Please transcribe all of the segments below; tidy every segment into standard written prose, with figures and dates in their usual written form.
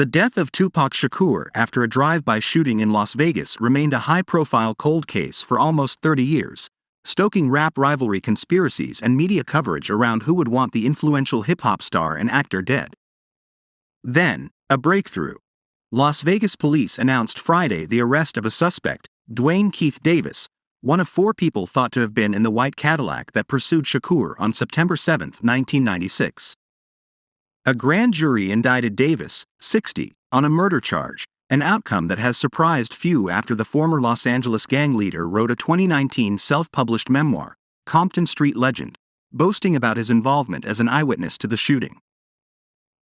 The death of Tupac Shakur after a drive-by shooting in Las Vegas remained a high-profile cold case for almost 30 years, stoking rap rivalry conspiracies and media coverage around who would want the influential hip-hop star and actor dead. Then, a breakthrough. Las Vegas police announced Friday the arrest of a suspect, Dwayne Keith Davis, one of 4 people thought to have been in the white Cadillac that pursued Shakur on September 7, 1996. A grand jury indicted Davis, 60, on a murder charge, an outcome that has surprised few after the former Los Angeles gang leader wrote a 2019 self-published memoir, Compton Street Legend, boasting about his involvement as an eyewitness to the shooting.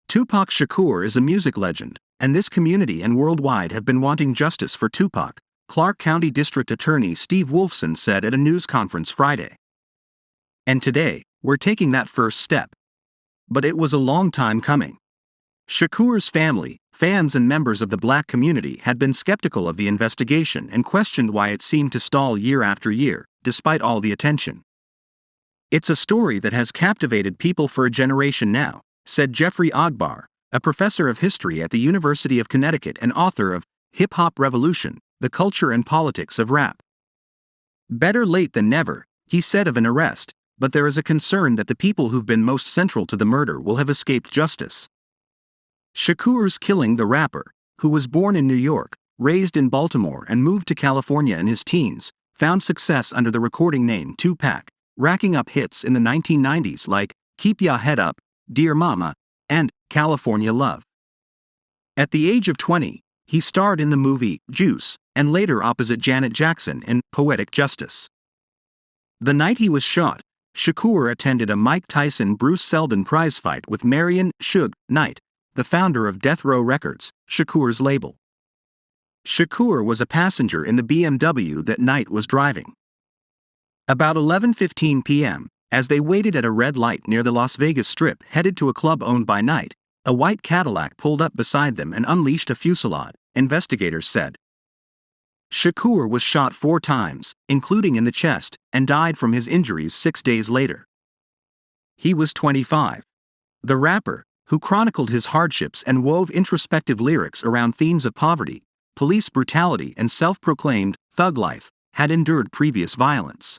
Tupac Shakur is a music legend, and this community and worldwide have been wanting justice for Tupac, Clark County District Attorney Steve Wolfson said at a news conference Friday. And today, we're taking that first step. But it was a long time coming. Shakur's family, fans and members of the black community had been skeptical of the investigation and questioned why it seemed to stall year after year, despite all the attention. It's a story that has captivated people for a generation now, said Jeffrey Ogbar, a professor of history at the University of Connecticut and author of Hip Hop Revolution, The Culture and Politics of Rap. Better late than never, he said of an arrest, but there is a concern that the people who've been most central to the murder will have escaped justice. Shakur's killing the rapper, who was born in New York, raised in Baltimore and moved to California in his teens, found success under the recording name Tupac, racking up hits in the 1990s like Keep Ya Head Up, Dear Mama, and California Love. At the age of 20, he starred in the movie Juice, and later opposite Janet Jackson in Poetic Justice. The night he was shot, Shakur attended a Mike Tyson-Bruce Seldon prize fight with Marion "Suge" Knight, the founder of Death Row Records, Shakur's label. Shakur was a passenger in the BMW that Knight was driving. About 11:15 p.m., as they waited at a red light near the Las Vegas Strip headed to a club owned by Knight, a white Cadillac pulled up beside them and unleashed a fusillade, investigators said. Shakur was shot 4 times, including in the chest, and died from his injuries 6 days later. He was 25. The rapper, who chronicled his hardships and wove introspective lyrics around themes of poverty, police brutality and self-proclaimed thug life, had endured previous violence.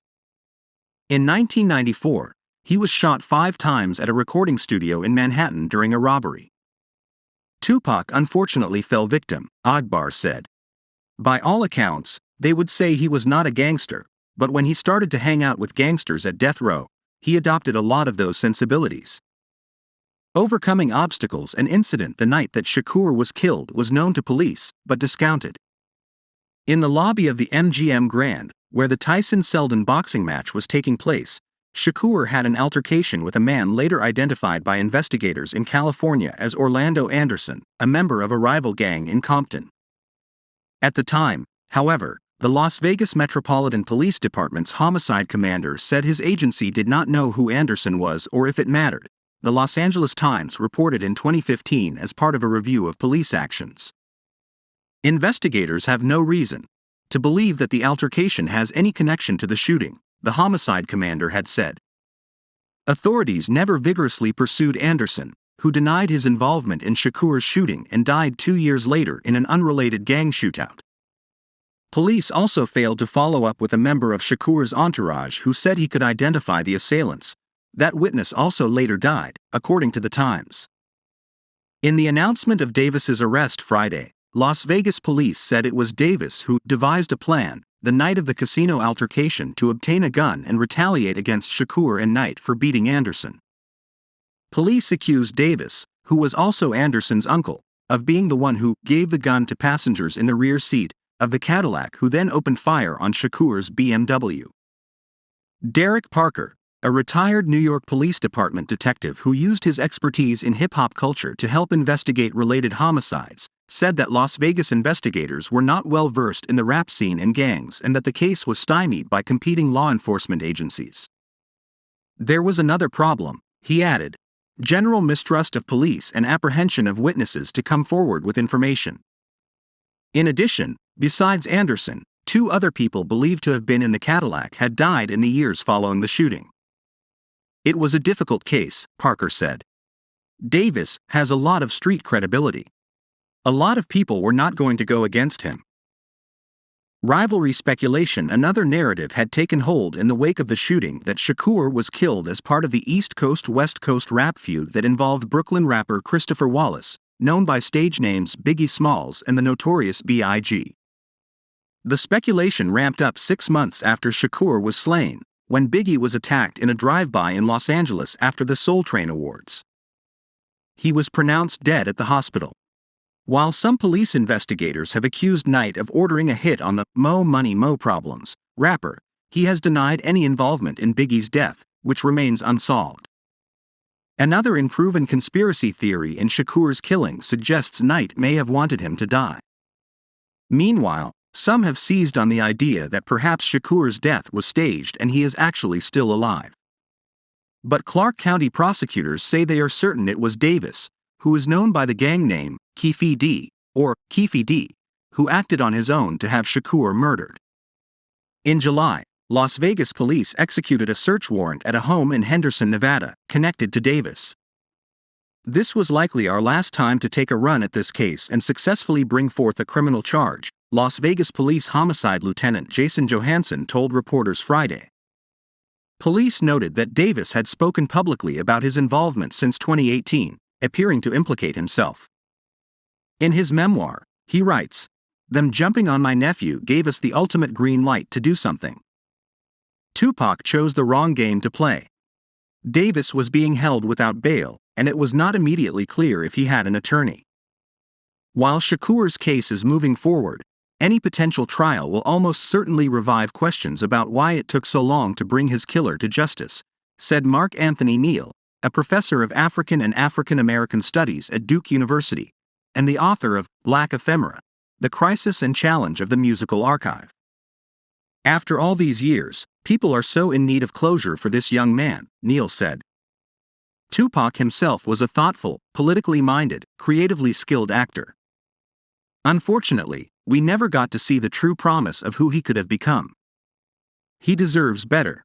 In 1994, he was shot 5 times at a recording studio in Manhattan during a robbery. Tupac unfortunately fell victim, Ogbar said. By all accounts, they would say he was not a gangster, but when he started to hang out with gangsters at death row, he adopted a lot of those sensibilities. Overcoming obstacles. An incident the night that Shakur was killed was known to police, but discounted. In the lobby of the MGM Grand, where the Tyson-Seldon boxing match was taking place, Shakur had an altercation with a man later identified by investigators in California as Orlando Anderson, a member of a rival gang in Compton. At the time, however, the Las Vegas Metropolitan Police Department's homicide commander said his agency did not know who Anderson was or if it mattered, the Los Angeles Times reported in 2015 as part of a review of police actions. Investigators have no reason to believe that the altercation has any connection to the shooting, the homicide commander had said. Authorities never vigorously pursued Anderson, who denied his involvement in Shakur's shooting and died 2 years later in an unrelated gang shootout. Police also failed to follow up with a member of Shakur's entourage who said he could identify the assailants. That witness also later died, according to the Times. In the announcement of Davis's arrest Friday, Las Vegas police said it was Davis who devised a plan, the night of the casino altercation, to obtain a gun and retaliate against Shakur and Knight for beating Anderson. Police accused Davis, who was also Anderson's uncle, of being the one who gave the gun to passengers in the rear seat of the Cadillac who then opened fire on Shakur's BMW. Derek Parker, a retired New York Police Department detective who used his expertise in hip-hop culture to help investigate related homicides, said that Las Vegas investigators were not well versed in the rap scene and gangs and that the case was stymied by competing law enforcement agencies. There was another problem, he added: general mistrust of police and apprehension of witnesses to come forward with information. In addition, besides Anderson, 2 other people believed to have been in the Cadillac had died in the years following the shooting. It was a difficult case, Parker said. Davis has a lot of street credibility. A lot of people were not going to go against him. Rivalry speculation. Another narrative had taken hold in the wake of the shooting that Shakur was killed as part of the East Coast-West Coast rap feud that involved Brooklyn rapper Christopher Wallace, known by stage names Biggie Smalls and the Notorious B.I.G. The speculation ramped up 6 months after Shakur was slain, when Biggie was attacked in a drive-by in Los Angeles after the Soul Train Awards. He was pronounced dead at the hospital. While some police investigators have accused Knight of ordering a hit on the Mo Money Mo Problems rapper, he has denied any involvement in Biggie's death, which remains unsolved. Another unproven conspiracy theory in Shakur's killing suggests Knight may have wanted him to die. Meanwhile, some have seized on the idea that perhaps Shakur's death was staged and he is actually still alive. But Clark County prosecutors say they are certain it was Davis, who is known by the gang name Keefe D, or Keefe D, who acted on his own to have Shakur murdered. In July, Las Vegas police executed a search warrant at a home in Henderson, Nevada, connected to Davis. "This was likely our last time to take a run at this case and successfully bring forth a criminal charge," Las Vegas Police Homicide Lieutenant Jason Johansson told reporters Friday. Police noted that Davis had spoken publicly about his involvement since 2018, appearing to implicate himself. In his memoir, he writes, "Them jumping on my nephew gave us the ultimate green light to do something. Tupac chose the wrong game to play. Davis was being held without bail, and it was not immediately clear if he had an attorney." While Shakur's case is moving forward, any potential trial will almost certainly revive questions about why it took so long to bring his killer to justice, said Mark Anthony Neal, a professor of African and African American Studies at Duke University, and the author of Black Ephemera, The Crisis and Challenge of the Musical Archive. "After all these years, people are so in need of closure for this young man," Neal said. Tupac himself was a thoughtful, politically minded, creatively skilled actor. "Unfortunately, we never got to see the true promise of who he could have become. He deserves better."